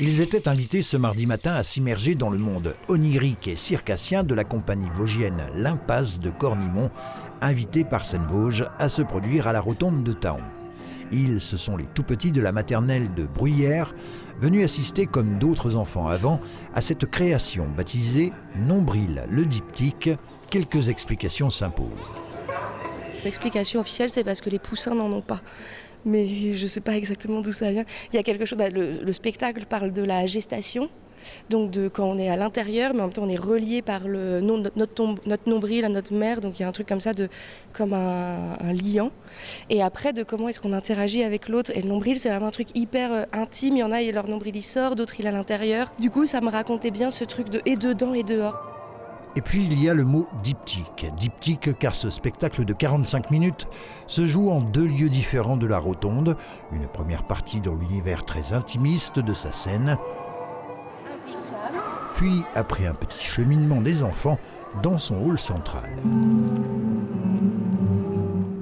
Ils étaient invités ce mardi matin à s'immerger dans le monde onirique et circassien de la compagnie vosgienne L'Impasse de Cornimont, invités par Seine-Vosges à se produire à la Rotonde de Thaon. Ils, ce sont les tout-petits de la maternelle de Bruyères, venus assister comme d'autres enfants avant à cette création baptisée Nombril le diptyque. Quelques explications s'imposent. L'explication officielle, c'est parce que les poussins n'en ont pas. Mais je ne sais pas exactement d'où ça vient. Il y a quelque chose, le spectacle parle de la gestation, donc de quand on est à l'intérieur, mais en même temps on est relié par notre nombril à notre mère, donc il y a un truc comme ça, comme un liant. Et après, de comment est-ce qu'on interagit avec l'autre. Et le nombril, c'est vraiment un truc hyper intime. Il y en a, leur nombril il sort, d'autres il est à l'intérieur. Du coup, ça me racontait bien ce truc de et dedans et dehors. Et puis il y a le mot diptyque. Diptyque car ce spectacle de 45 minutes se joue en 2 lieux différents de la Rotonde. Une première partie dans l'univers très intimiste de sa scène. Puis, après un petit cheminement des enfants, dans son hall central.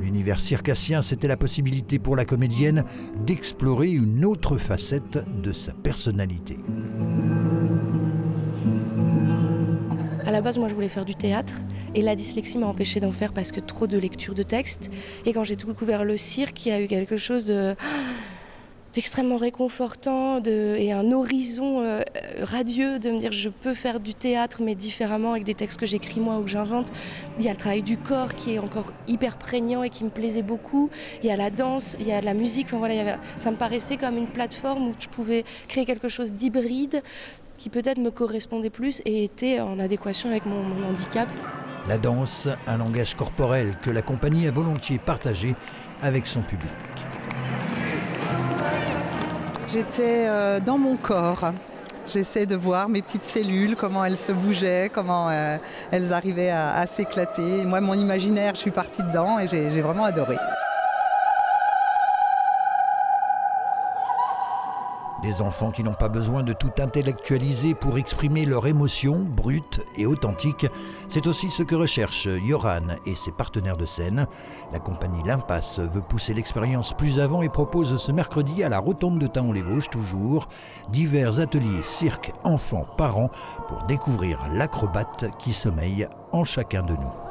L'univers circassien, c'était la possibilité pour la comédienne d'explorer une autre facette de sa personnalité. À la base, moi, je voulais faire du théâtre et la dyslexie m'a empêchée d'en faire parce que trop de lecture de texte. Et quand j'ai découvert le cirque, il y a eu quelque chose d'extrêmement réconfortant et un horizon radieux de me dire je peux faire du théâtre mais différemment avec des textes que j'écris moi ou que j'invente. Il y a le travail du corps qui est encore hyper prégnant et qui me plaisait beaucoup. Il y a la danse, il y a la musique. Enfin, voilà, ça me paraissait comme une plateforme où je pouvais créer quelque chose d'hybride qui peut-être me correspondait plus et était en adéquation avec mon handicap. La danse, un langage corporel que la compagnie a volontiers partagé avec son public. J'étais dans mon corps. J'essaie de voir mes petites cellules, comment elles se bougeaient, comment elles arrivaient à s'éclater. Moi, mon imaginaire, je suis partie dedans et j'ai vraiment adoré. Des enfants qui n'ont pas besoin de tout intellectualiser pour exprimer leurs émotions brutes et authentiques. C'est aussi ce que recherchent Yoran et ses partenaires de scène. La compagnie L'Impasse veut pousser l'expérience plus avant et propose ce mercredi à la Rotonde de Thaon-les-Vosges toujours divers ateliers cirque enfants-parents pour découvrir l'acrobate qui sommeille en chacun de nous.